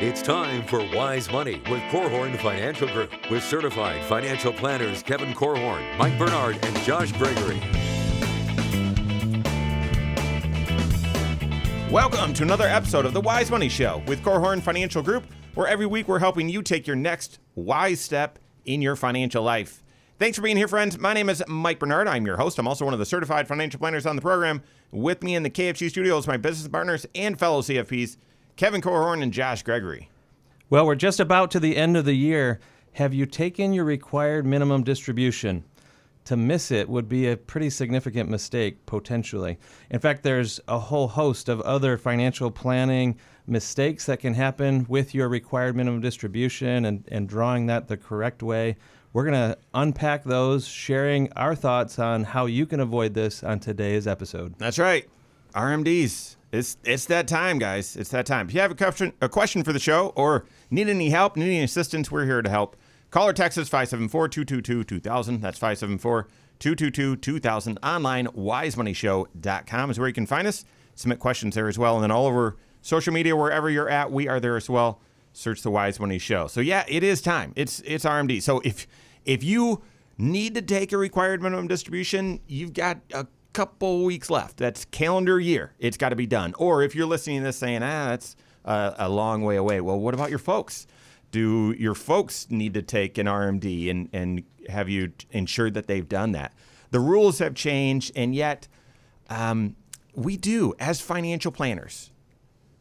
It's time for Wise Money with Korhorn Financial Group with certified financial planners Kevin Korhorn, Mike Bernard, and Josh Gregory. Welcome to another episode of the Wise Money Show with Korhorn Financial Group, where every week we're helping you take your next wise step in your financial life. Thanks for being here, friends. My name is Mike Bernard. I'm your host. I'm also one of the certified financial planners on the program. With me in the KFC studios, my business partners and fellow CFPs, Kevin Korhorn and Josh Gregory. Well, we're just about to the end of the year. Have you taken your required minimum distribution? To miss it would be a pretty significant mistake, potentially. In fact, there's a whole host of other financial planning mistakes that can happen with your required minimum distribution and drawing that the correct way. We're going to unpack those, sharing our thoughts on how you can avoid this on today's episode. That's right. RMDs. It's that time, guys. It's that time. If you have a question for the show or need any help, need any assistance, we're here to help. Call or text us 574-222-2000. That's 574-222-2000. Online, wisemoneyshow.com is where you can find us. Submit questions there as well. And then all over social media, wherever you're at, we are there as well. Search the Wise Money Show. So yeah, it is time. It's RMD. So if you need to take a required minimum distribution, you've got a couple weeks left. That's calendar year. It's got to be done. Or if you're listening to this saying, that's a long way away. Well, what about your folks? Do your folks need to take an RMD and have you ensured that they've done that? The rules have changed, and yet we do, as financial planners,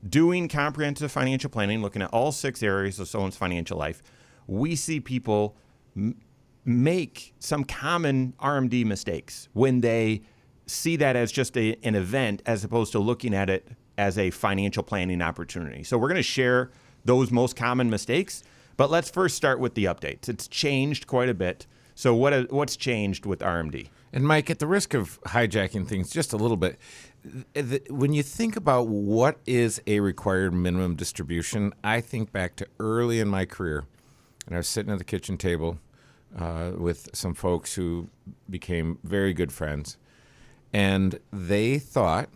doing comprehensive financial planning, looking at all 6 areas of someone's financial life, we see people make some common RMD mistakes when they see that as just an event as opposed to looking at it as a financial planning opportunity. So we're going to share those most common mistakes, but let's first start with the updates. It's changed quite a bit. So what's changed with RMD? And Mike, at the risk of hijacking things just a little bit, when you think about what is a required minimum distribution, I think back to early in my career, and I was sitting at the kitchen table with some folks who became very good friends, and they thought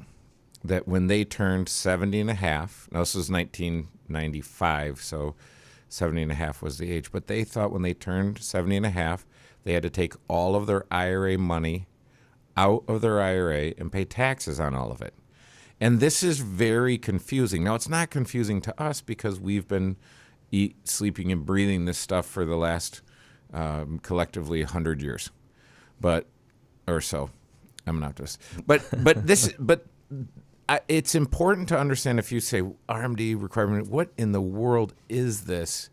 that when they turned 70 and a half, now this was 1995, so 70 and a half was the age, but they thought when they turned 70 and a half, they had to take all of their IRA money out of their IRA and pay taxes on all of it. And this is very confusing. Now, it's not confusing to us because we've been sleeping and breathing this stuff for the last collectively 100 years, or so. I'm not just, it's important to understand if you say RMD requirement, what in the world is this?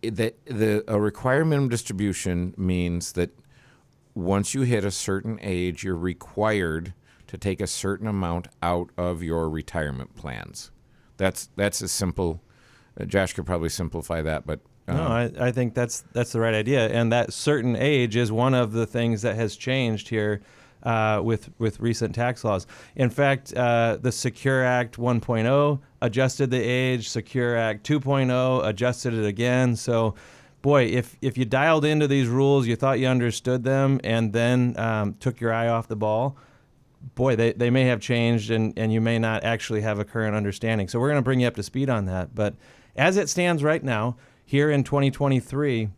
A required minimum distribution means that once you hit a certain age, you're required to take a certain amount out of your retirement plans. That's as simple. Josh could probably simplify that, but no, I think that's the right idea, and that certain age is one of the things that has changed here with recent tax laws. In fact, the Secure Act 1.0 adjusted the age. Secure Act 2.0 adjusted it again. So, boy, if you dialed into these rules, you thought you understood them, and then took your eye off the ball, boy, they may have changed, and you may not actually have a current understanding. So we're going to bring you up to speed on that. But as it stands right now, here in 2023,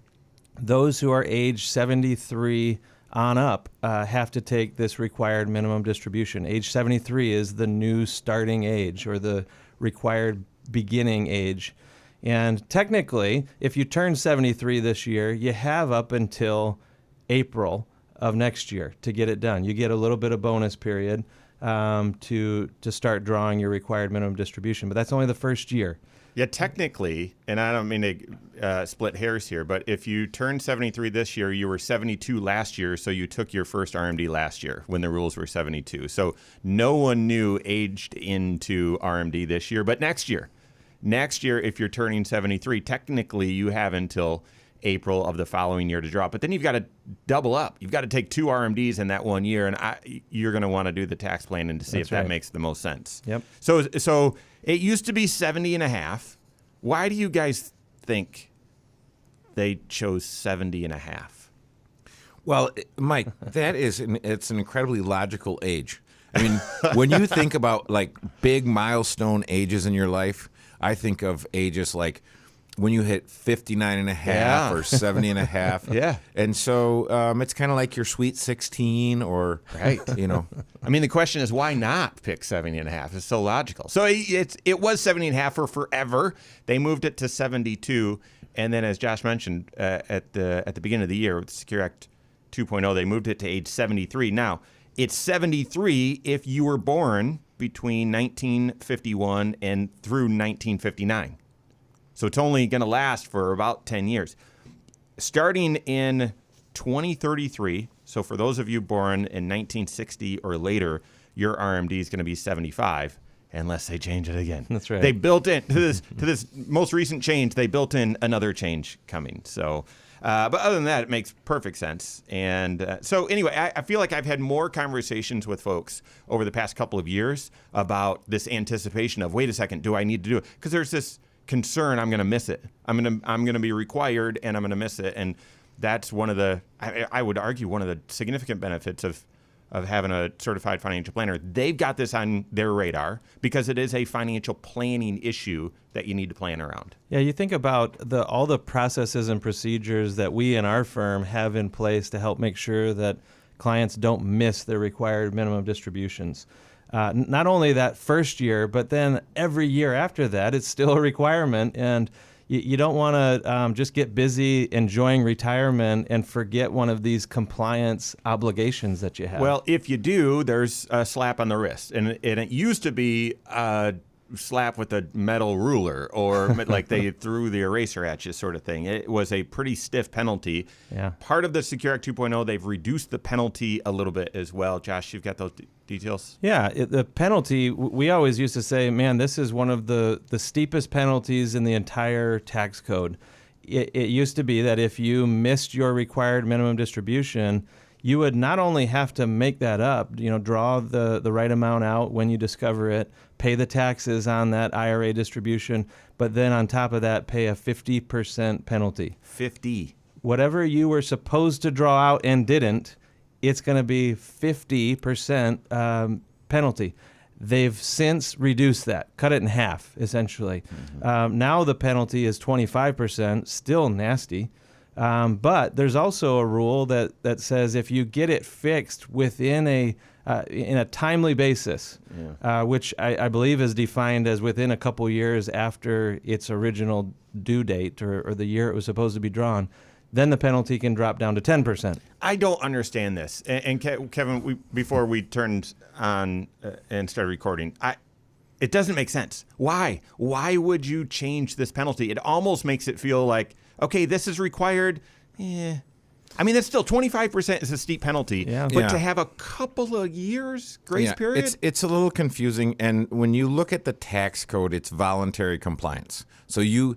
those who are age 73 on up have to take this required minimum distribution. Age 73 is the new starting age, or the required beginning age. And technically, if you turn 73 this year, you have up until April of next year to get it done. You get a little bit of bonus period to start drawing your required minimum distribution, but that's only the first year. Yeah, technically, and I don't mean to split hairs here, but if you turned 73 this year, you were 72 last year, so you took your first RMD last year when the rules were 72. So no one new aged into RMD this year, but next year, if you're turning 73, technically you have until April of the following year to draw. But then you've got to double up. You've got to take 2 RMDs in that 1 year, and you're going to want to do the tax planning to see if that makes the most sense. Yep. So it used to be 70 and a half. Why do you guys think they chose 70 and a half? Well, Mike, it's an incredibly logical age. I mean, when you think about like big milestone ages in your life, I think of ages like when you hit 59 and a half or 70 and a half. Yeah. And so it's kind of like your sweet 16 or, Right. I mean, the question is, why not pick 70 and a half? It's so logical. So it was 70 and a half for forever. They moved it to 72. And then, as Josh mentioned, at the beginning of the year with the Secure Act 2.0, they moved it to age 73. Now, it's 73 if you were born between 1951 and through 1959. So it's only going to last for about 10 years. Starting in 2033, so for those of you born in 1960 or later, your RMD is going to be 75, unless they change it again. That's right. They built in to this most recent change. They built in another change coming. So, but other than that, it makes perfect sense. And so anyway, I feel like I've had more conversations with folks over the past couple of years about this anticipation of, wait a second, do I need to do it? Because there's this concern I'm going to miss it. I'm going to be required and I'm going to miss it. And that's one of the, I would argue, one of the significant benefits of having a certified financial planner. They've got this on their radar because it is a financial planning issue that you need to plan around. Yeah, you think about all the processes and procedures that we in our firm have in place to help make sure that clients don't miss their required minimum distributions. Not only that first year, but then every year after that, it's still a requirement. And you don't want to just get busy enjoying retirement and forget one of these compliance obligations that you have. Well, if you do, there's a slap on the wrist. And it used to be a slap with a metal ruler or like they threw the eraser at you sort of thing. It was a pretty stiff penalty. Yeah. Part of the Secure Act 2.0, they've reduced the penalty a little bit as well. Josh, you've got those details? Yeah, the penalty, we always used to say, man, this is one of the steepest penalties in the entire tax code. It used to be that if you missed your required minimum distribution, you would not only have to make that up, draw the right amount out when you discover it, pay the taxes on that IRA distribution, but then on top of that, pay a 50% penalty. 50. Whatever you were supposed to draw out and didn't, it's going to be 50% penalty. They've since reduced that, cut it in half, essentially. Mm-hmm. Now the penalty is 25%, still nasty. But there's also a rule that says if you get it fixed within in a timely basis, which I believe is defined as within a couple years after its original due date or the year it was supposed to be drawn, then the penalty can drop down to 10%. I don't understand this. And Kevin, before we turned on and started recording, it doesn't make sense. Why? Why would you change this penalty? It almost makes it feel like, okay, this is required. I mean, that's still 25% is a steep penalty. Yeah. But to have a couple of years grace period? It's a little confusing. And when you look at the tax code, it's voluntary compliance. So you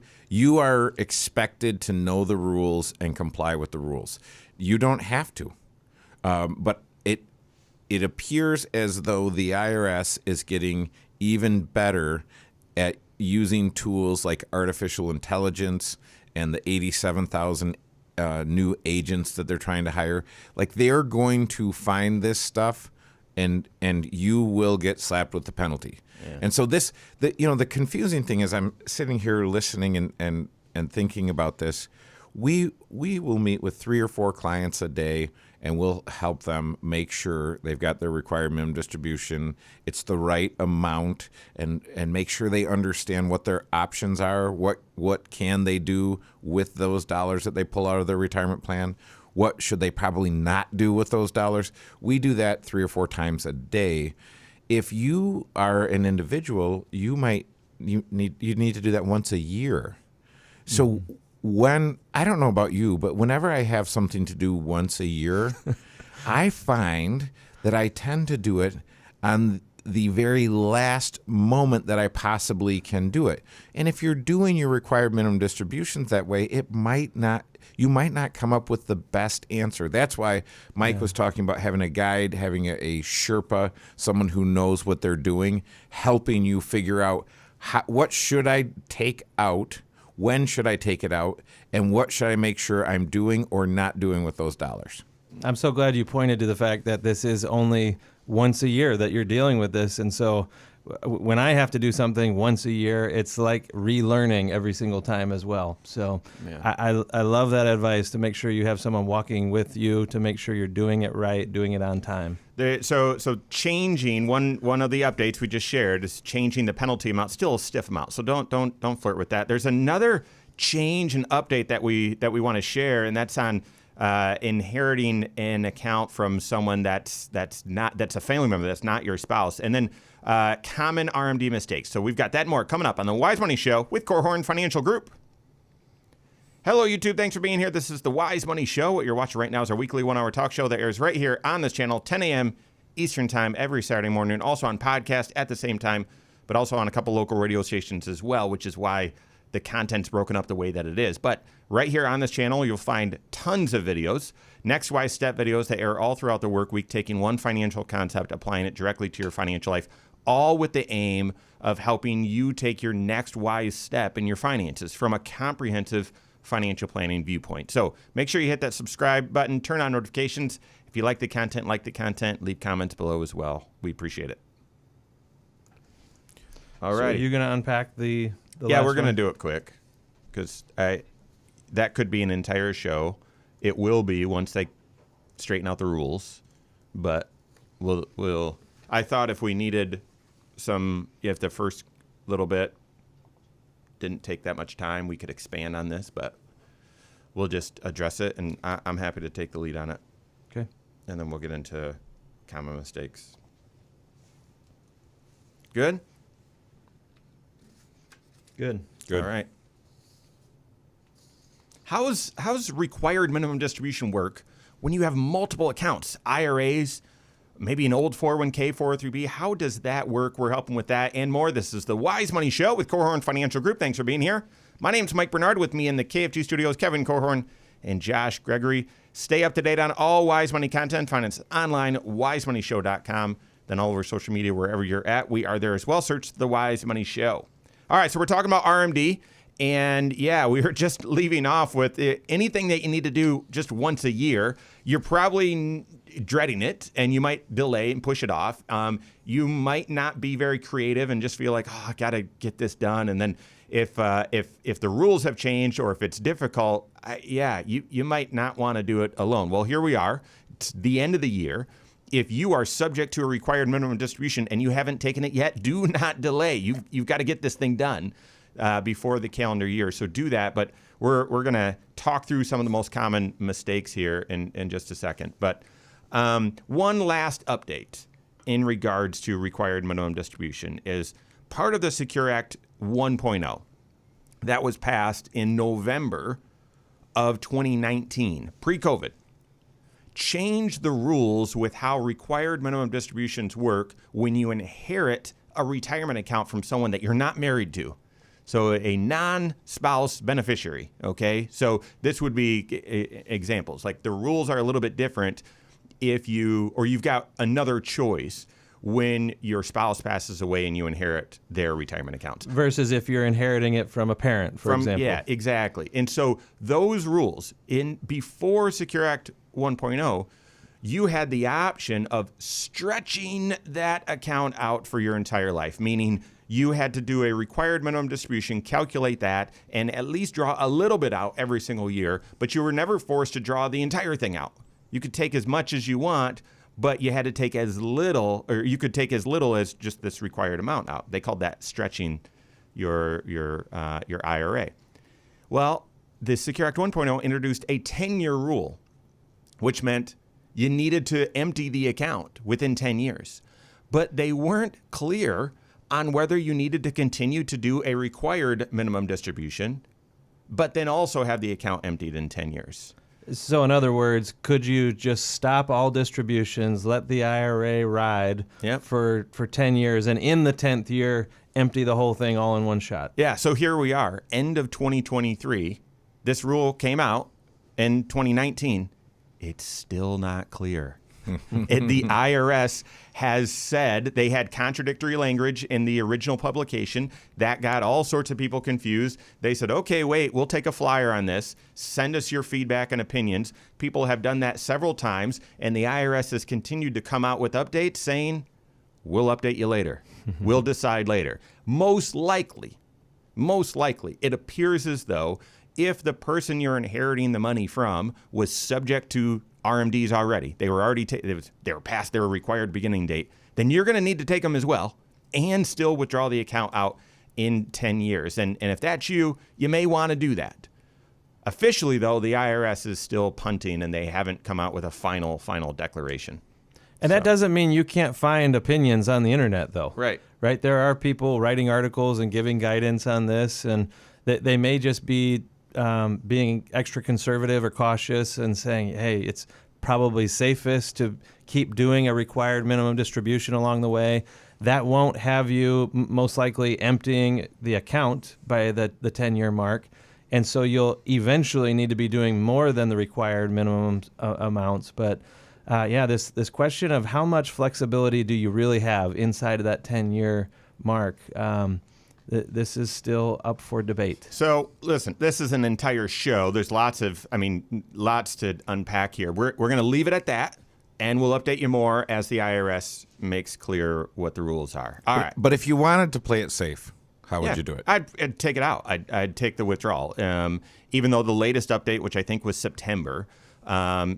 are expected to know the rules and comply with the rules. You don't have to. But it appears as though the IRS is getting even better at using tools like artificial intelligence and the 87,000 new agents that they're trying to hire. Like, they're going to find this stuff and you will get slapped with the penalty. Yeah. And so the confusing thing is, I'm sitting here listening and thinking about this. We will meet with 3 or 4 clients a day, and we'll help them make sure they've got their required minimum distribution. It's the right amount, and make sure they understand what their options are. What can they do with those dollars that they pull out of their retirement plan? What should they probably not do with those dollars? We do that 3 or 4 times a day. If you are an individual, you need to do that once a year. So when, I don't know about you, but whenever I have something to do once a year, I find that I tend to do it on the very last moment that I possibly can do it. And if you're doing your required minimum distributions that way, you might not come up with the best answer. That's why Mike was talking about having a guide, having a Sherpa, someone who knows what they're doing, helping you figure out what should I take out, when should I take it out, and what should I make sure I'm doing or not doing with those dollars. I'm so glad you pointed to the fact that this is only once a year that you're dealing with this. And so when I have to do something once a year, it's like relearning every single time as well. So I love that advice, to make sure you have someone walking with you to make sure you're doing it right, doing it on time. So changing one of the updates we just shared is changing the penalty amount, still a stiff amount. So don't flirt with that. There's another change and update that we want to share, and that's on inheriting an account from someone that's a family member, that's not your spouse, and then common RMD mistakes. So we've got that and more coming up on the Wise Money Show with Korhorn Financial Group. Hello, YouTube. Thanks for being here. This is the Wise Money Show. What you're watching right now is our weekly 1-hour talk show that airs right here on this channel, 10 a.m. Eastern Time every Saturday morning, also on podcast at the same time, but also on a couple local radio stations as well, which is why the content's broken up the way that it is. But right here on this channel, you'll find tons of videos, next wise step videos that air all throughout the work week, taking one financial concept, applying it directly to your financial life, all with the aim of helping you take your next wise step in your finances from a comprehensive financial planning viewpoint. So make sure you hit that subscribe button, turn on notifications. If you like the content, leave comments below as well. We appreciate it. All right. So you're going to unpack the yeah, last we're going to one? do it quick, because that could be an entire show. It will be once they straighten out the rules, but we'll. I thought if we needed if the first little bit didn't take that much time, we could expand on this, but we'll just address it, and I'm happy to take the lead on it. Okay. And then we'll get into common mistakes. Good? Good. All right. How's required minimum distribution work when you have multiple accounts, IRAs, maybe an old 401k, 403b? How does that work? We're helping with that and more. This is the Wise Money Show with Korhorn Financial Group. Thanks for being here. My name's Mike Bernard. With me in the KFG studios, Kevin Korhorn and Josh Gregory. Stay up to date on all Wise Money content. Find us online, wisemoneyshow.com. Then all over social media, wherever you're at, we are there as well. Search the Wise Money Show. All right, so we're talking about RMD. And yeah, we were just leaving off with anything that you need to do just once a year. You're probably dreading it, and you might delay and push it off. You might not be very creative and just feel like, oh, I got to get this done. And then if the rules have changed or if it's difficult, you might not want to do it alone. Well, here we are. It's the end of the year. If you are subject to a required minimum distribution and you haven't taken it yet, do not delay. You've got to get this thing done before the calendar year. So do that. But we're going to talk through some of the most common mistakes here in just a second. But one last update in regards to required minimum distribution is part of the Secure Act 1.0 that was passed in November of 2019, pre-COVID. Change the rules with how required minimum distributions work when you inherit a retirement account from someone that you're not married to. So a non-spouse beneficiary, okay? So this would be examples. Like the rules are a little bit different if you've got another choice when your spouse passes away and you inherit their retirement account. Versus if you're inheriting it from a parent, for example. Yeah, exactly. And so those rules, before Secure Act 1.0, you had the option of stretching that account out for your entire life, meaning you had to do a required minimum distribution, calculate that, and at least draw a little bit out every single year, but you were never forced to draw the entire thing out. You could take as much as you want, but you had to take as little, or you could take as little as just this required amount out. They called that stretching your IRA. Well, the Secure Act 1.0 introduced a 10-year rule, which meant you needed to empty the account within 10 years. But they weren't clear on whether you needed to continue to do a required minimum distribution, but then also have the account emptied in 10 years. So in other words, could you just stop all distributions, let the IRA ride for 10 years, and in the 10th year, empty the whole thing all in one shot? Yeah, so here we are, end of 2023. This rule came out in 2019. It's still not clear. The IRS has said they had contradictory language in the original publication. That got all sorts of people confused. They said, okay, wait, we'll take a flyer on this. Send us your feedback and opinions. People have done that several times, and the IRS has continued to come out with updates saying, we'll update you later. We'll decide later. Most likely, it appears as though if the person you're inheriting the money from was subject to RMDs already, they were already they were past their required beginning date, then you're going to need to take them as well and still withdraw the account out in 10 years. And if that's you, you may want to do that. Officially, though, the IRS is still punting, and they haven't come out with a final declaration. And that doesn't mean you can't find opinions on the internet, though. Right. Right. There are people writing articles and giving guidance on this, and they may just be being extra conservative or cautious and saying, hey, it's probably safest to keep doing a required minimum distribution along the way. That won't have you most likely emptying the account by the 10-year mark. And so you'll eventually need to be doing more than the required minimum amounts. But this question of how much flexibility do you really have inside of that 10-year mark, this is still up for debate. So listen, this is an entire show. There's lots to unpack here. We're going to leave it at that, and we'll update you more as the IRS makes clear what the rules are. All right. But if you wanted to play it safe, how would you do it? I'd take it out. I'd take the withdrawal. Even though the latest update, which I think was September,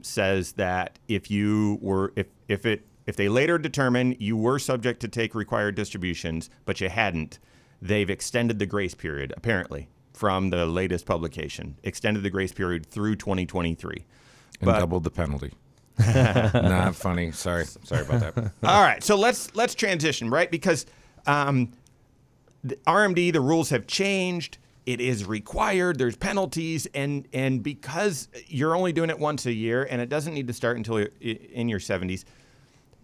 says that if they later determine you were subject to take required distributions, but you hadn't, they've extended the grace period, apparently, from the latest publication, extended the grace period through 2023. And doubled the penalty. Not funny. Sorry about that. All right, so let's transition, right? Because the RMD, the rules have changed. It is required. There's penalties, and because you're only doing it once a year, and it doesn't need to start until you're in your 70s,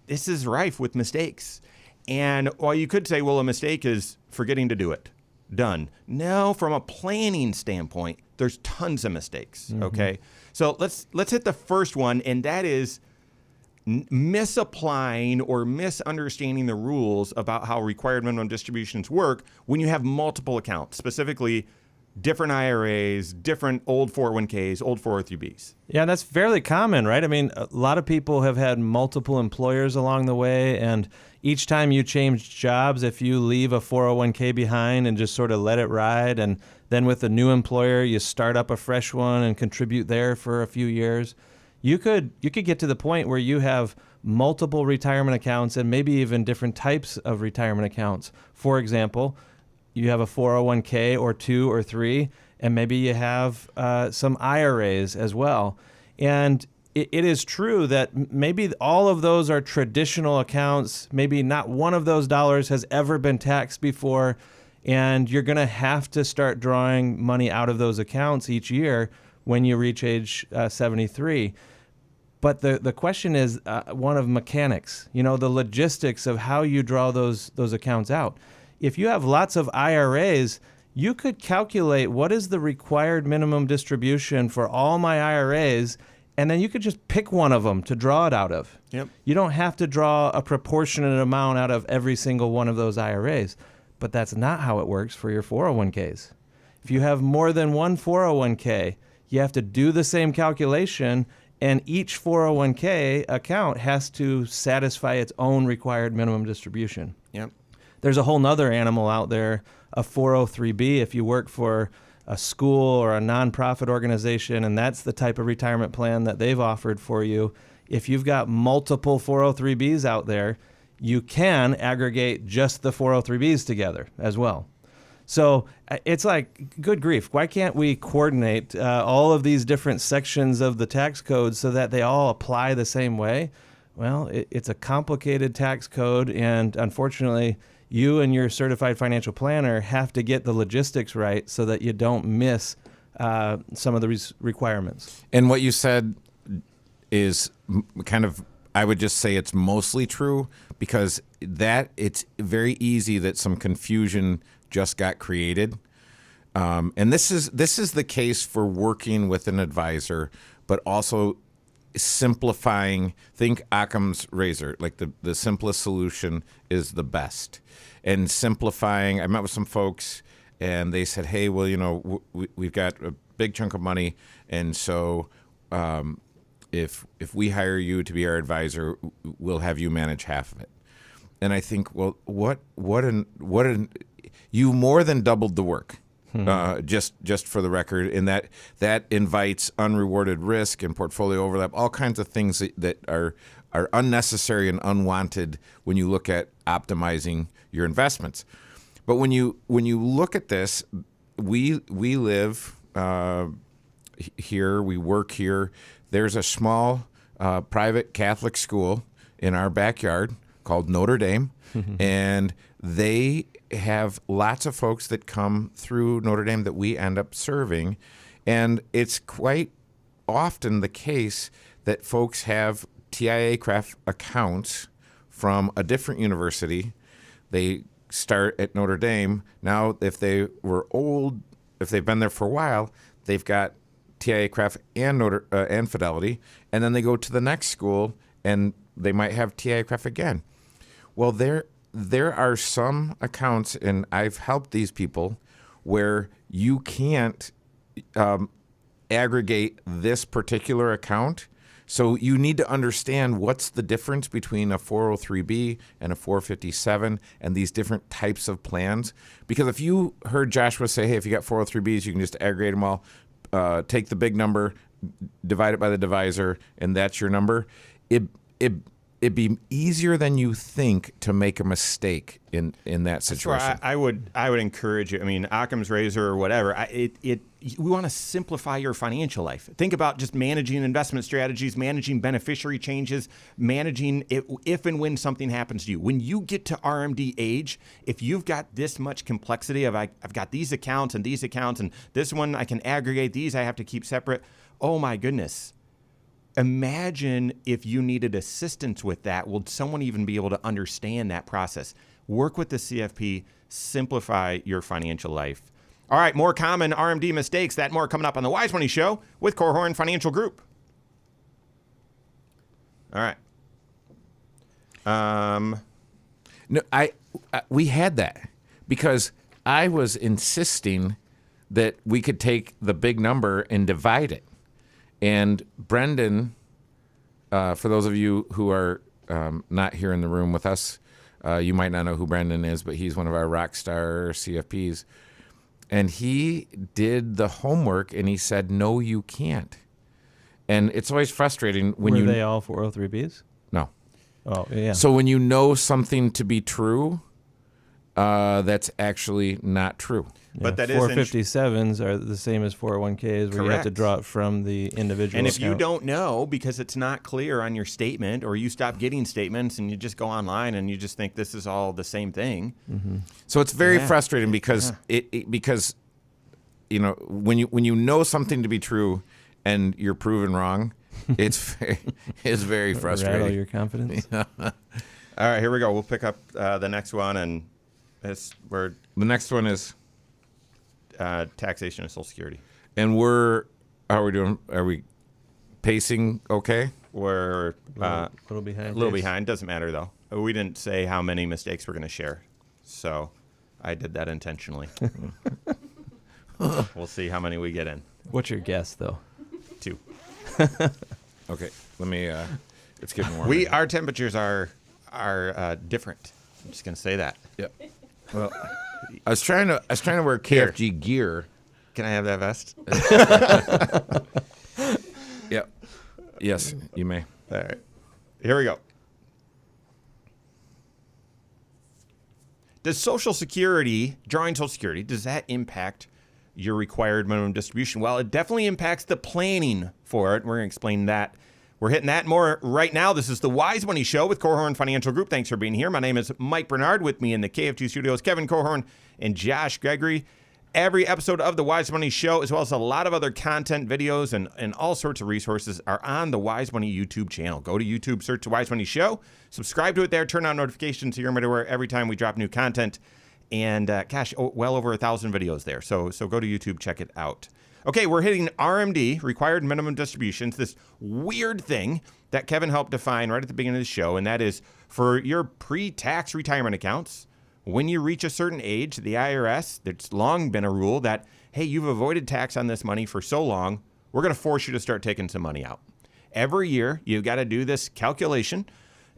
this is rife with mistakes. And while you could say, well, a mistake is forgetting to do it, done. No, from a planning standpoint, there's tons of mistakes. Okay, so let's hit the first one, and that is misapplying or misunderstanding the rules about how required minimum distributions work when you have multiple accounts, specifically different IRAs, different old 401ks, old 403bs. Yeah, that's fairly common, right? I mean, a lot of people have had multiple employers along the way, and each time you change jobs, if you leave a 401k behind and just sort of let it ride, and then with a new employer, you start up a fresh one and contribute there for a few years, you could get to the point where you have multiple retirement accounts and maybe even different types of retirement accounts. For example, you have a 401k or 2 or 3, and maybe you have some IRAs as well. And it is true that maybe all of those are traditional accounts. Maybe not one of those dollars has ever been taxed before, and you're going to have to start drawing money out of those accounts each year when you reach age 73. But the question is one of mechanics, the logistics of how you draw those accounts out. If you have lots of IRAs, you could calculate what is the required minimum distribution for all my IRAs, and then you could just pick one of them to draw it out of. Yep. You don't have to draw a proportionate amount out of every single one of those IRAs. But that's not how it works for your 401ks. If you have more than one 401k, you have to do the same calculation, and each 401k account has to satisfy its own required minimum distribution. Yep. There's a whole nother animal out there, a 403b, if you work for a school or a nonprofit organization, and that's the type of retirement plan that they've offered for you. If you've got multiple 403bs out there, you can aggregate just the 403bs together as well. So it's like, good grief, why can't we coordinate all of these different sections of the tax code so that they all apply the same way? Well, it's a complicated tax code, and unfortunately, you and your certified financial planner have to get the logistics right so that you don't miss some of the requirements. And what you said is kind of, I would just say it's mostly true, because that it's very easy that some confusion just got created. And this is the case for working with an advisor, but also simplifying. Think Occam's razor, like the simplest solution is the best. And simplifying, I met with some folks and they said, hey, well, we've got a big chunk of money, and so if we hire you to be our advisor, we'll have you manage half of it. and I think, well, you more than doubled the work. Just for the record, and that invites unrewarded risk and portfolio overlap, all kinds of things that are unnecessary and unwanted when you look at optimizing your investments. But when you look at this, we live here, we work here. There's a small private Catholic school in our backyard called Notre Dame, and they have lots of folks that come through Notre Dame that we end up serving. And it's quite often the case that folks have TIAA-CREF accounts from a different university. They start at Notre Dame. Now, if they were old, if they've been there for a while, they've got TIAA-CREF and Fidelity. And then they go to the next school and they might have TIAA-CREF again. Well, there are some accounts, and I've helped these people, where you can't aggregate this particular account. So you need to understand what's the difference between a 403B and a 457 and these different types of plans. Because if you heard Joshua say, hey, if you got 403Bs, you can just aggregate them all, take the big number, divide it by the divisor, and that's your number. It'd be easier than you think to make a mistake in that situation. I would encourage you. I mean, Occam's razor or whatever. We want to simplify your financial life. Think about just managing investment strategies, managing beneficiary changes, managing if and when something happens to you. When you get to RMD age, if you've got this much complexity of I've got these accounts and this one I can aggregate, these I have to keep separate. Oh my goodness. Imagine if you needed assistance with that. Will someone even be able to understand that process? Work with the CFP, simplify your financial life. All right, more common RMD mistakes. That more coming up on the Wise Money Show with Korhorn Financial Group. All right. No, we had that because I was insisting that we could take the big number and divide it. And Brendan, for those of you who are not here in the room with us, you might not know who Brendan is, but he's one of our rock star CFPs. And he did the homework, and he said, no, you can't. And it's always frustrating when Were they all 403Bs? No. Oh, yeah. So when you know something to be true, that's actually not true. But that 457s are the same as 401ks, where you have to Correct. draw it from the individual And if account. you don't know because it's not clear on your statement, or you stop getting statements and you just go online and you just think this is all the same thing. Mm-hmm. So it's very frustrating because because you know when you know something to be true and you're proven wrong, it's very frustrating. Rattle your confidence. All right, here we go. We'll pick up the next one, and the next one is taxation of Social Security. And how are we doing? Are we pacing okay? We're a little behind. A little behind. Doesn't matter, though. We didn't say how many mistakes we're going to share. So I did that intentionally. We'll see how many we get in. What's your guess, though? 2. Okay. Let me, it's getting warm. Our temperatures are different. I'm just going to say that. Yep. Well, I was trying to wear KFG gear. Can I have that vest? Yep. Yes, you may. All right. Here we go. Does Social Security, drawing Social Security, does that impact your required minimum distribution? Well, it definitely impacts the planning for it. We're going to explain that. We're hitting that more right now. This is the Wise Money Show with Korhorn Financial Group. Thanks for being here. My name is Mike Bernard. With me in the KF2 studios, Kevin Korhorn and Josh Gregory. Every episode of the Wise Money Show, as well as a lot of other content, videos, and all sorts of resources are on the Wise Money YouTube channel. Go to YouTube, search the Wise Money Show, subscribe to it there, turn on notifications so you're aware every time we drop new content. And well over 1,000 videos there. So go to YouTube, check it out. Okay, we're hitting RMD, required minimum distributions, this weird thing that Kevin helped define right at the beginning of the show, and that is for your pre-tax retirement accounts, when you reach a certain age, the IRS, it's long been a rule that, hey, you've avoided tax on this money for so long, we're going to force you to start taking some money out. Every year, you've got to do this calculation,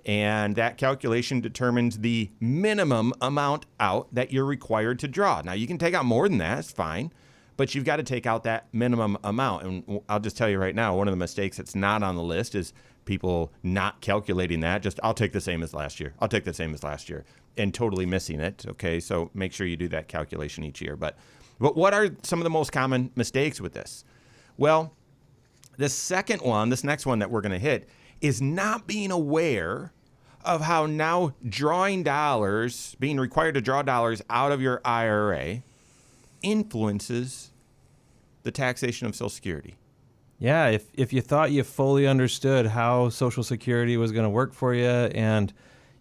And that calculation determines the minimum amount out that you're required to draw. Now, you can take out more than that. It's fine. But you've got to take out that minimum amount. And I'll just tell you right now, one of the mistakes that's not on the list is people not calculating that. Just, I'll take the same as last year. I'll take the same as last year. And totally missing it. Okay, so make sure you do that calculation each year. But what are some of the most common mistakes with this? Well, the second one, this next one that we're going to hit, is not being aware of how now drawing dollars, being required to draw dollars out of your IRA, influences the taxation of Social Security. Yeah, if you thought you fully understood how Social Security was going to work for you, and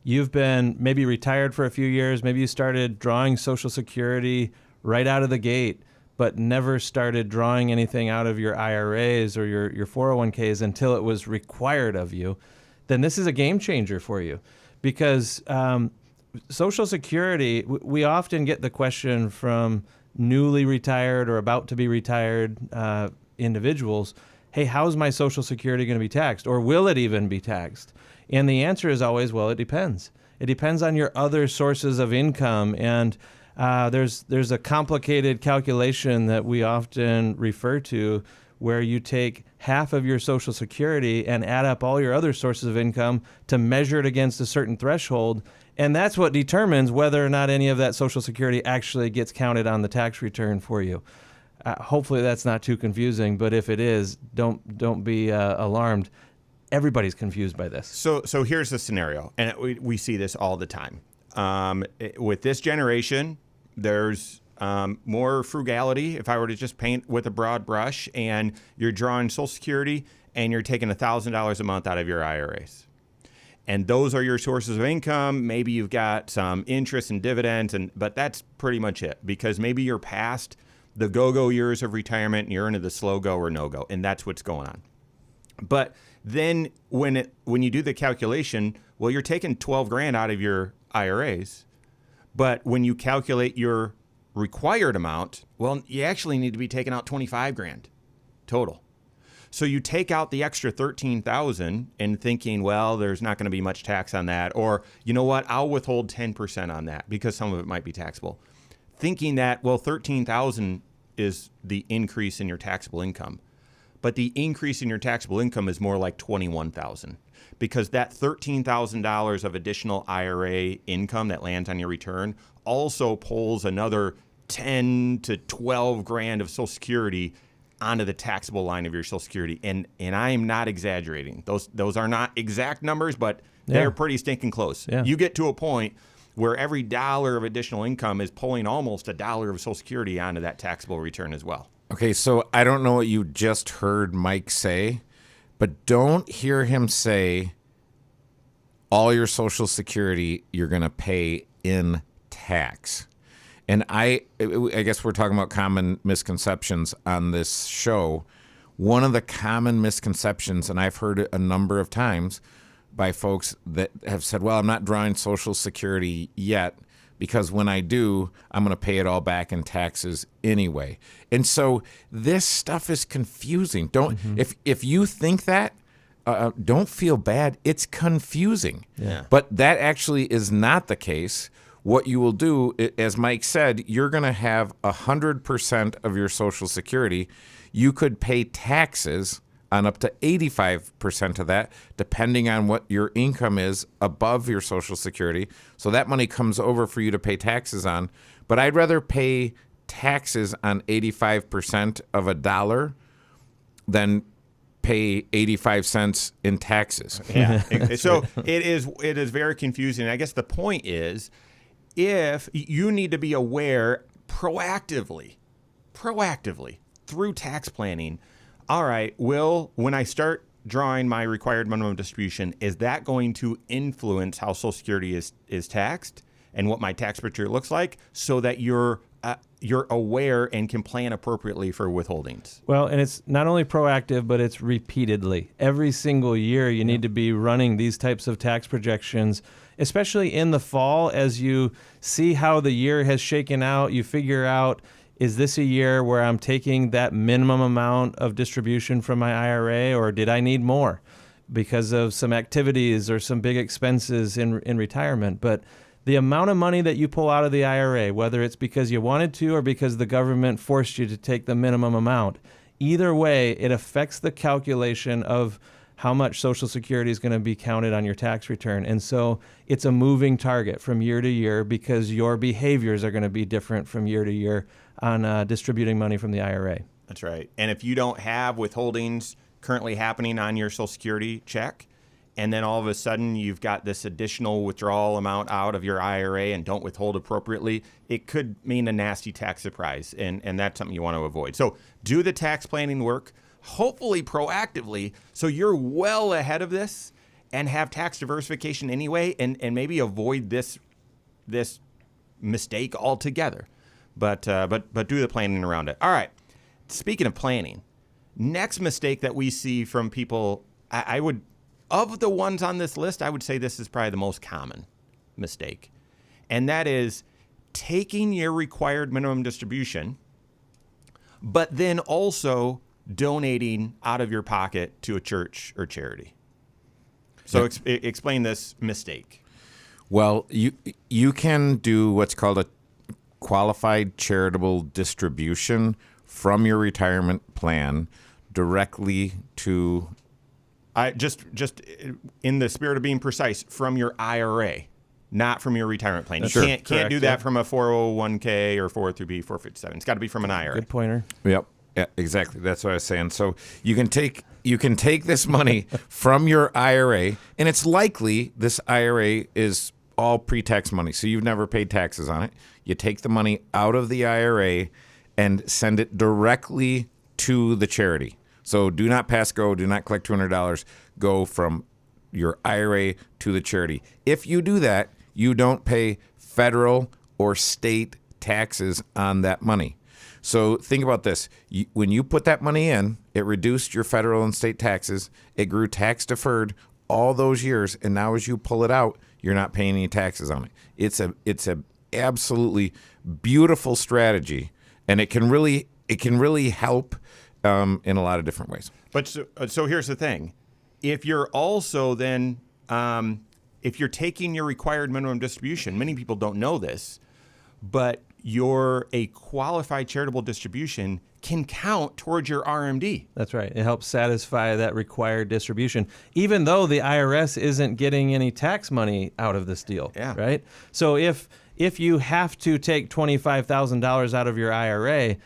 you've been maybe retired for a few years, maybe you started drawing Social Security right out of the gate, but never started drawing anything out of your IRAs or your 401ks until it was required of you, then this is a game changer for you. Because Social Security, we often get the question from newly retired or about to be retired individuals, hey, how's my Social Security going to be taxed? Or will it even be taxed? And the answer is always, well, it depends. It depends on your other sources of income. And there's a complicated calculation that we often refer to where you take half of your Social Security and add up all your other sources of income to measure it against a certain threshold. And that's what determines whether or not any of that Social Security actually gets counted on the tax return for you. Hopefully that's not too confusing, but if it is, don't be alarmed. Everybody's confused by this. So here's the scenario, and we see this all the time. With this generation, there's more frugality. If I were to just paint with a broad brush, and you're drawing Social Security, and you're taking $1,000 a month out of your IRAs, and those are your sources of income. Maybe you've got some interest and dividends, but that's pretty much it. Because maybe you're past the go-go years of retirement, and you're into the slow go or no go, and that's what's going on. But then when you do the calculation, well, you're taking $12,000 out of your IRAs, but when you calculate your required amount, well, you actually need to be taking out $25,000 total. So you take out the extra $13,000 and thinking, well, there's not going to be much tax on that, or you know what, I'll withhold 10% on that because some of it might be taxable. Thinking that, well, $13,000 is the increase in your taxable income. But the increase in your taxable income is more like $21,000 because that $13,000 of additional IRA income that lands on your return also pulls another 10 to 12 grand of Social Security onto the taxable line of your Social Security. And I am not exaggerating. Those are not exact numbers, but they're pretty stinking close. Yeah. You get to a point where every dollar of additional income is pulling almost $1 of Social Security onto that taxable return as well. Okay, so I don't know what you just heard Mike say, but don't hear him say all your Social Security you're going to pay in tax. And I guess we're talking about common misconceptions on this show. One of the common misconceptions, and I've heard it a number of times by folks that have said, well, I'm not drawing Social Security yet, because when I do, I'm going to pay it all back in taxes anyway. And so this stuff is confusing. If you think that, don't feel bad. It's confusing. Yeah. But that actually is not the case. What you will do, as Mike said, you're going to have 100% of your Social Security. You could pay taxes on up to 85% of that, depending on what your income is above your Social Security. So that money comes over for you to pay taxes on. But I'd rather pay taxes on 85% of a dollar than pay 85 cents in taxes. Yeah. So it is very confusing. I guess the point is, if you need to be aware proactively through tax planning, all right, when I start drawing my required minimum distribution, is that going to influence how Social Security is taxed and what my tax picture looks like, so that you're aware and can plan appropriately for withholdings? Well, and it's not only proactive, but it's repeatedly. Every single year you need to be running these types of tax projections, especially in the fall as you see how the year has shaken out. You figure out, is this a year where I'm taking that minimum amount of distribution from my IRA, or did I need more? because of some activities or some big expenses in retirement. But the amount of money that you pull out of the IRA, whether it's because you wanted to or because the government forced you to take the minimum amount, either way, it affects the calculation of how much Social Security is going to be counted on your tax return. And so it's a moving target from year to year because your behaviors are going to be different from year to year on distributing money from the IRA. That's right. And if you don't have withholdings currently happening on your Social Security check, and then all of a sudden you've got this additional withdrawal amount out of your IRA and don't withhold appropriately, it could mean a nasty tax surprise, and that's something you want to avoid. So do the tax planning work, hopefully proactively, so you're well ahead of this and have tax diversification anyway, and maybe avoid this mistake altogether. But do the planning around it. All right. Speaking of planning, next mistake that we see from people, I would, of the ones on this list, I would say this is probably the most common mistake. And that is taking your required minimum distribution, but then also donating out of your pocket to a church or charity. So explain this mistake. Well, you can do what's called a qualified charitable distribution from your retirement plan directly to... Just in the spirit of being precise, from your IRA, not from your retirement plan. You can't do that from a 401k or 403b, 457. It's got to be from an IRA. Good pointer. Yep. Yeah, exactly. That's what I was saying. So you can take this money from your IRA, and it's likely this IRA is all pre-tax money, so you've never paid taxes on it. You take the money out of the IRA and send it directly to the charity. So do not pass go, do not collect $200, go from your IRA to the charity. If you do that, you don't pay federal or state taxes on that money. So think about this. When you put that money in, it reduced your federal and state taxes. It grew tax deferred all those years, and now as you pull it out, you're not paying any taxes on it. It's a absolutely beautiful strategy, and it can really help in a lot of different ways. But so here's the thing. If you're also then, if you're taking your required minimum distribution, many people don't know this, but a qualified charitable distribution can count towards your RMD. That's right. It helps satisfy that required distribution, even though the IRS isn't getting any tax money out of this deal. Yeah. Right? So if you have to take $25,000 out of your IRA,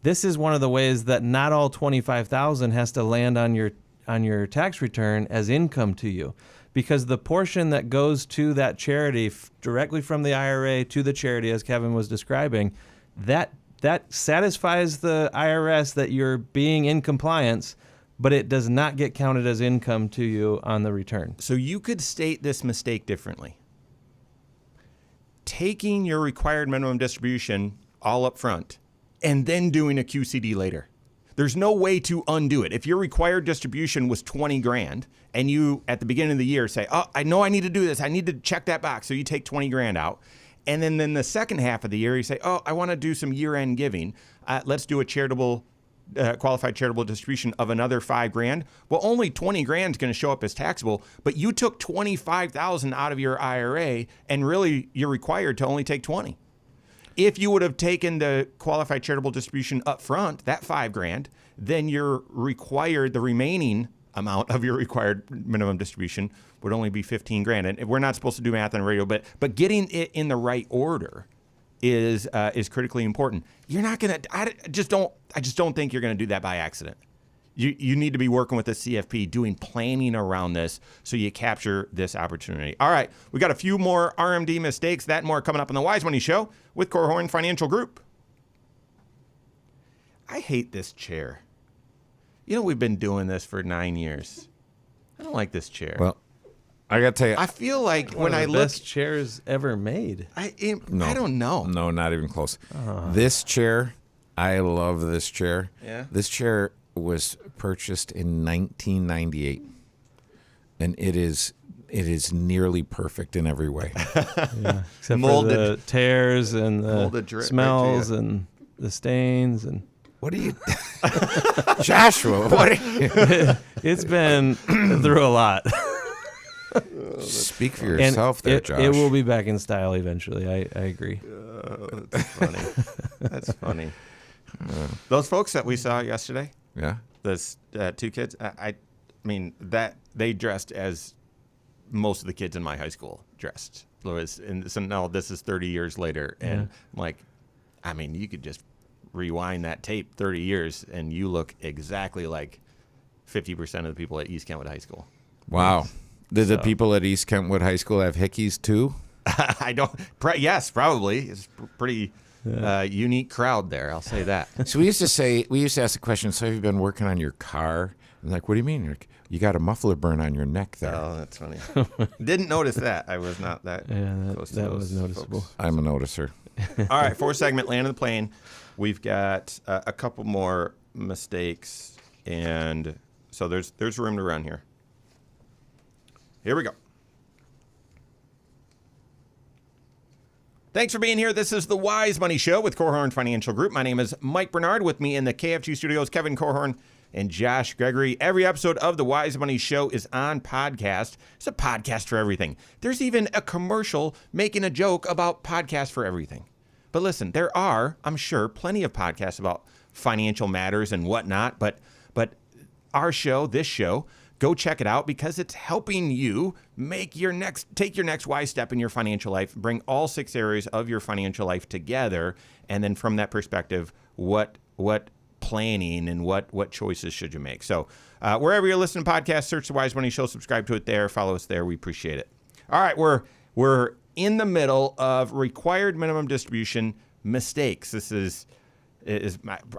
this is one of the ways that not all $25,000 has to land on your tax return as income to you, because the portion that goes to that charity directly from the IRA to the charity, as Kevin was describing, that satisfies the IRS that you're being in compliance, but it does not get counted as income to you on the return. So you could state this mistake differently. Taking your required minimum distribution all up front and then doing a QCD later. There's no way to undo it. If your required distribution was $20,000 and you at the beginning of the year say, "Oh, I know I need to do this. I need to check that box." So you take $20,000 out. And then the second half of the year you say, "Oh, I want to do some year-end giving. Let's do a charitable qualified charitable distribution of another $5,000. Well, only $20,000 is going to show up as taxable, but you took $25,000 out of your IRA, and really you're required to only take $20,000. If you would have taken the qualified charitable distribution up front, that $5,000, then you're required, the remaining amount of your required minimum distribution would only be $15,000. And we're not supposed to do math on the radio, but getting it in the right order is critically important. You're not gonna. I just don't think you're gonna do that by accident. You need to be working with the CFP, doing planning around this so you capture this opportunity. All right, we got a few more RMD mistakes, that and more coming up on the Wise Money Show with Korhorn Financial Group. I hate this chair. You know, we've been doing this for 9 years. I don't like this chair. Well, I got to tell you, I feel like One when of I the look, best chairs ever made. I don't know. no, not even close. This chair, I love this chair. Yeah? This chair was purchased in 1998, and it is nearly perfect in every way. Yeah, except Molded. for the tears and Molded the drip right smells to you. and the stains and What are you, Joshua? What? Are you? It's been through a lot. Speak for yourself there, Josh. It will be back in style eventually. I agree. That's funny. That's funny. Those folks that we saw yesterday, Yeah. those 2 kids, I mean, that they dressed as most of the kids in my high school dressed. And so now this is 30 years later. And like, I mean, you could just rewind that tape 30 years and you look exactly like 50% of the people at East Kentwood High School. Wow. Did the people at East Kentwood High School have hickeys too? I don't. Yes, probably. It's a pretty unique crowd there. I'll say that. So we used to ask the question, so have you been working on your car? I'm like, what do you mean? You're like, you got a muffler burn on your neck there. Oh, that's funny. Didn't notice that. I was not that close to that those was noticeable. folks. I'm a noticer. All right, 4th segment, land of the plane. We've got a couple more mistakes, and so there's room to run here. Here we go. Thanks for being here. This is the Wise Money Show with Korhorn Financial Group. My name is Mike Bernard. With me in the KFG studios, Kevin Korhorn and Josh Gregory. Every episode of the Wise Money Show is on podcast. It's a podcast for everything. There's even a commercial making a joke about podcast for everything. But listen, there are, I'm sure, plenty of podcasts about financial matters and whatnot. But our show, this show, go check it out because it's helping you take your next wise step in your financial life, bring all 6 areas of your financial life together, and then from that perspective, what planning and what choices should you make. So wherever you're listening to podcasts, search the Wise Money Show, subscribe to it there, follow us there. We appreciate it. All right, we're in the middle of required minimum distribution mistakes. This is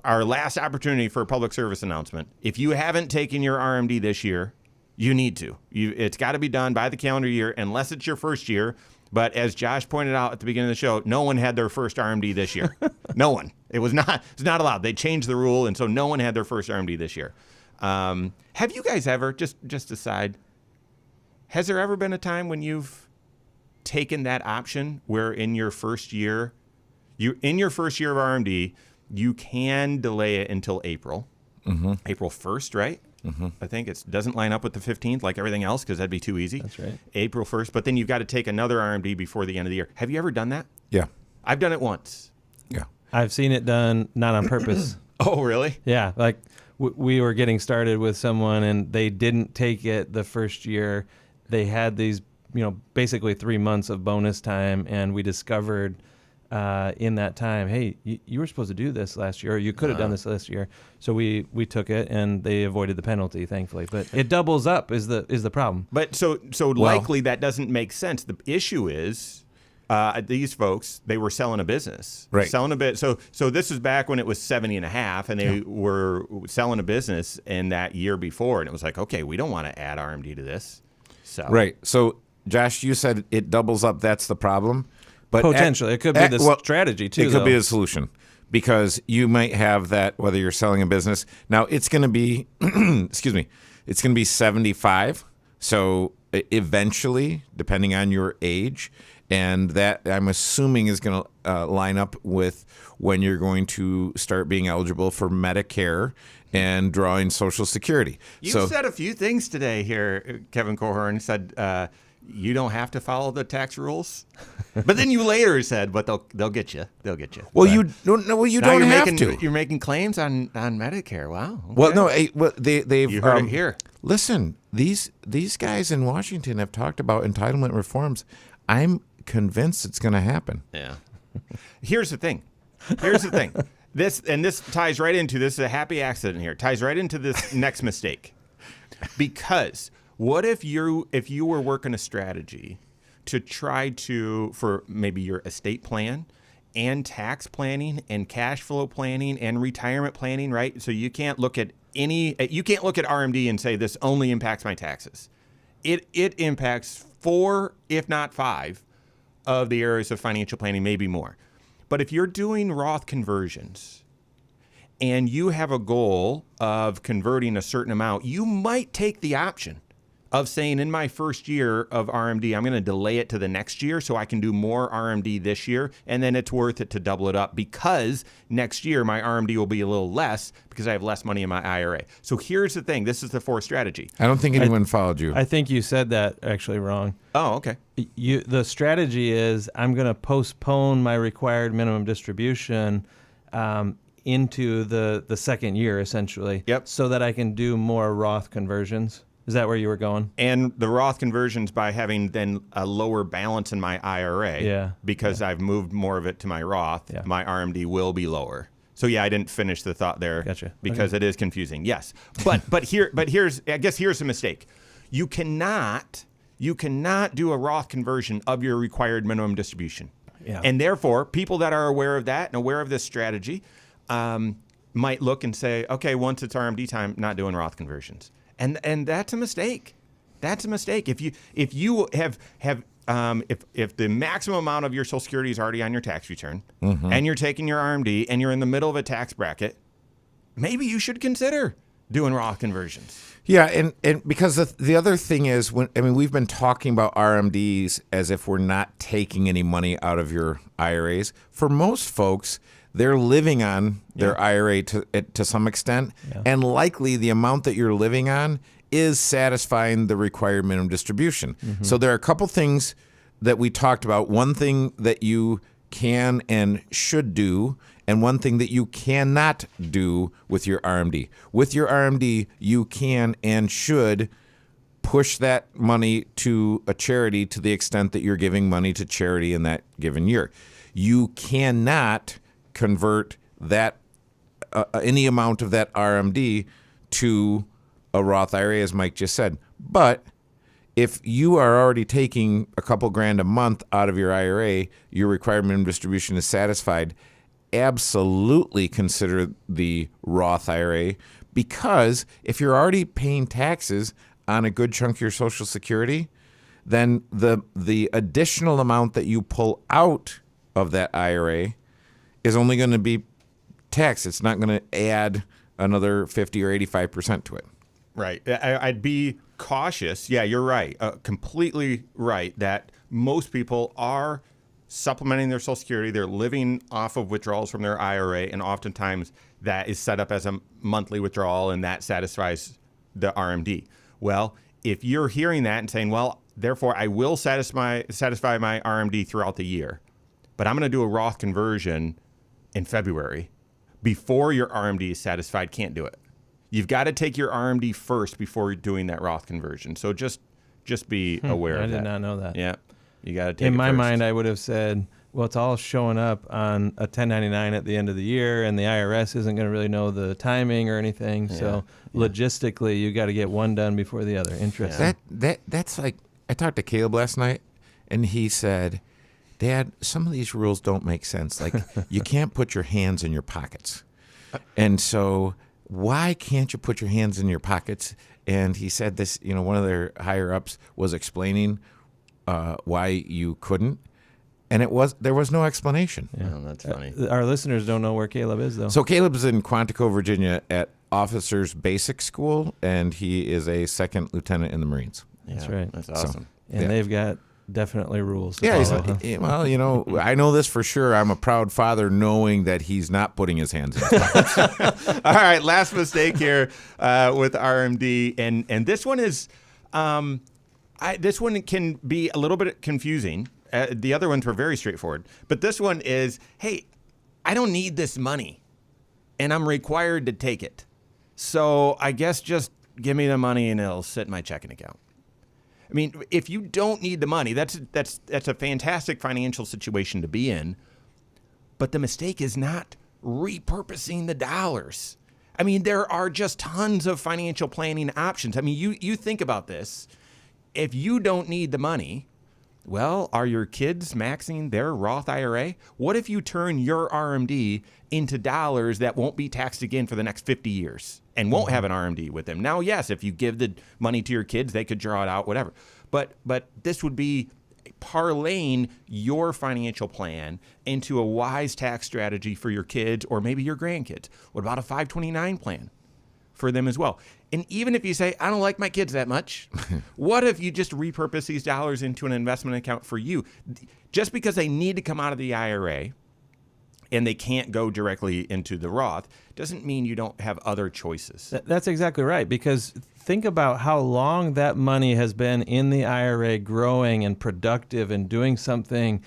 our last opportunity for a public service announcement. If you haven't taken your RMD this year, you need to. It's got to be done by the calendar year, unless it's your first year. But as Josh pointed out at the beginning of the show, no one had their first RMD this year. No one. It's not allowed. They changed the rule, and so no one had their first RMD this year. Have you guys ever, just aside, has there ever been a time when you've taken that option where in your first year of RMD, you can delay it until April, April 1st, right? Mm-hmm. I think it doesn't line up with the 15th like everything else because that'd be too easy. That's right. April 1st, but then you've got to take another RMD before the end of the year. Have you ever done that? Yeah. I've done it once. Yeah. I've seen it done not on purpose. Oh, really? Yeah, like we were getting started with someone and they didn't take it the first year. They had these, basically 3 months of bonus time, and we discovered in that time, hey, you were supposed to do this last year, or you could have done this last year. So we took it, and they avoided the penalty, thankfully. But it doubles up is the problem. But so likely that doesn't make sense. The issue is these folks, they were selling a business, right? Selling a bit. So this is back when it was 70.5, and they were selling a business in that year before, and it was like, okay, we don't want to add RMD to this. So right. So Josh, you said it doubles up. That's the problem. But potentially, it could be the strategy too. It could be the solution, because you might have that whether you're selling a business. Now it's going to be, excuse me, it's going to be 75. So eventually, depending on your age, and that I'm assuming is going to line up with when you're going to start being eligible for Medicare and drawing Social Security. You said a few things today here, Kevin Korhorn said. You don't have to follow the tax rules, but then you later said, "But they'll get you. They'll get you." Well, you don't. No, you don't have to. You're making claims on Medicare. Wow. Okay. Well, no. They've you heard it here. Listen, these guys in Washington have talked about entitlement reforms. I'm convinced it's going to happen. Yeah. Here's the thing. This ties right into this. Is a happy accident here. Ties right into this next mistake, because. What if you were working a strategy to try for maybe your estate plan and tax planning and cash flow planning and retirement planning, right? So you can't look at RMD and say this only impacts my taxes. It impacts 4, if not 5, of the areas of financial planning, maybe more. But if you're doing Roth conversions and you have a goal of converting a certain amount, you might take the option of saying in my first year of RMD, I'm going to delay it to the next year so I can do more RMD this year, and then it's worth it to double it up because next year my RMD will be a little less because I have less money in my IRA. So here's the thing. This is the fourth strategy. I don't think anyone followed you. I think you said that actually wrong. Oh, okay. The strategy is I'm going to postpone my required minimum distribution into the second year, essentially. Yep. So that I can do more Roth conversions. Is that where you were going? And the Roth conversions by having then a lower balance in my IRA, because I've moved more of it to my Roth, my RMD will be lower. So yeah, I didn't finish the thought there. Gotcha. Because it is confusing. Yes, but here's a mistake. You cannot do a Roth conversion of your required minimum distribution. Yeah. And therefore, people that are aware of that and aware of this strategy might look and say, okay, once it's RMD time, not doing Roth conversions. And that's a mistake. That's a mistake. If you have if the maximum amount of your Social Security is already on your tax return, and you're taking your RMD and you're in the middle of a tax bracket, maybe you should consider doing Roth conversions. Yeah, and because the other thing is, we've been talking about RMDs as if we're not taking any money out of your IRAs. For most folks, they're living on their IRA to some extent, and likely the amount that you're living on is satisfying the required minimum distribution. So there are a couple things that we talked about. One thing that you can and should do, and one thing that you cannot do with your RMD. With your RMD, you can and should push that money to a charity to the extent that you're giving money to charity in that given year. You cannot convert that any amount of that RMD to a Roth IRA, as Mike just said. But if you are already taking a couple grand a month out of your IRA, your required minimum distribution is satisfied, absolutely consider the Roth IRA, because if you're already paying taxes on a good chunk of your Social Security, then the additional amount that you pull out of that IRA is only going to be taxed. It's not going to add another 50 or 85% to it. Right. I'd be cautious. Yeah, you're right. Completely right that most people are supplementing their Social Security. They're living off of withdrawals from their IRA, and oftentimes that is set up as a monthly withdrawal, and that satisfies the RMD. Well, if you're hearing that and saying, well, therefore I will satisfy my RMD throughout the year, but I'm going to do a Roth conversion in February before your RMD is satisfied, can't do it. You've got to take your RMD first before doing that Roth conversion. So just be aware of that. I did not know that. Yeah. You got to take it In my first. mind, I would have said, well, it's all showing up on a 1099 at the end of the year, and the IRS isn't going to really know the timing or anything. So logistically, you got to get one done before the other. Interesting. That's like, I talked to Caleb last night, and he said, Dad, some of these rules don't make sense. Like, you can't put your hands in your pockets. And so why can't you put your hands in your pockets? And he said this, one of their higher ups was explaining why you couldn't. And there was no explanation. Yeah, that's funny. Our listeners don't know where Caleb is, though. So Caleb's in Quantico, Virginia at Officers Basic School, and he is a second lieutenant in the Marines. That's right. That's awesome. And they've got definitely rules. To Yeah, follow, huh? well, I know this for sure. I'm a proud father knowing that he's not putting his hands in his pockets. All right, last mistake here with RMD, and this one is, this one can be a little bit confusing. The other ones were very straightforward, but this one is, hey, I don't need this money, and I'm required to take it. So I guess just give me the money and it'll sit in my checking account. I mean, if you don't need the money, that's a fantastic financial situation to be in. But the mistake is not repurposing the dollars. I mean, there are just tons of financial planning options. I mean, you think about this. If you don't need the money, well, are your kids maxing their Roth IRA? What if you turn your RMD into dollars that won't be taxed again for the next 50 years and won't have an RMD with them? Now, yes, if you give the money to your kids, they could draw it out, whatever. But this would be parlaying your financial plan into a wise tax strategy for your kids or maybe your grandkids. What about a 529 plan? for them as well. And even if you say, I don't like my kids that much, what if you just repurpose these dollars into an investment account for you? Just because they need to come out of the IRA and they can't go directly into the Roth doesn't mean you don't have other choices. That's exactly right, because think about how long that money has been in the IRA growing and productive and doing something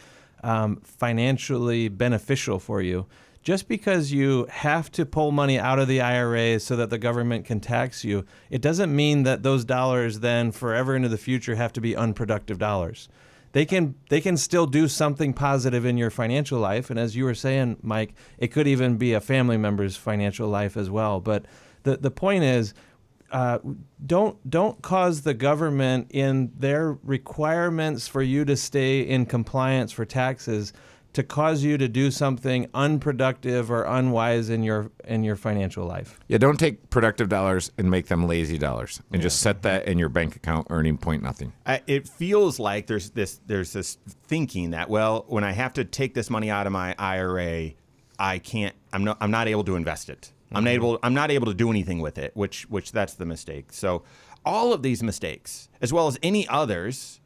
financially beneficial for you. Just because you have to pull money out of the IRA so that the government can tax you, it doesn't mean that those dollars then forever into the future have to be unproductive dollars. They can still do something positive in your financial life. And as you were saying, Mike, it could even be a family member's financial life as well. But the point is, don't cause the government in their requirements for you to stay in compliance for taxes to cause you to do something unproductive or unwise in your financial life. Yeah, don't take productive dollars and make them lazy dollars, and just set that in your bank account earning point nothing. It feels like there's this thinking that, well, when I have to take this money out of my IRA, I'm not able to invest it. I'm not able to do anything with it, which that's the mistake. So all of these mistakes, as well as any others,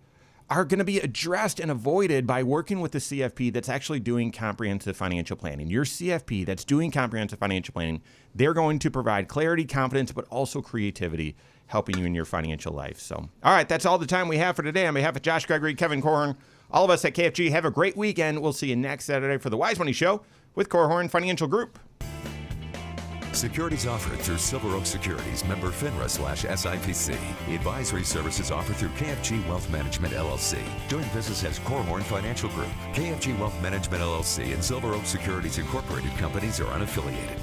are going to be addressed and avoided by working with the CFP that's actually doing comprehensive financial planning. Your CFP that's doing comprehensive financial planning, they're going to provide clarity, confidence, but also creativity, helping you in your financial life. So, all right, that's all the time we have for today. On behalf of Josh Gregory, Kevin Corhorn, all of us at KFG, have a great weekend. We'll see you next Saturday for the Wise Money Show with Corhorn Financial Group. Securities offered through Silver Oak Securities, member FINRA/SIPC. Advisory services offered through KFG Wealth Management, LLC. Doing business as Corhorn Financial Group. KFG Wealth Management, LLC and Silver Oak Securities Incorporated companies are unaffiliated.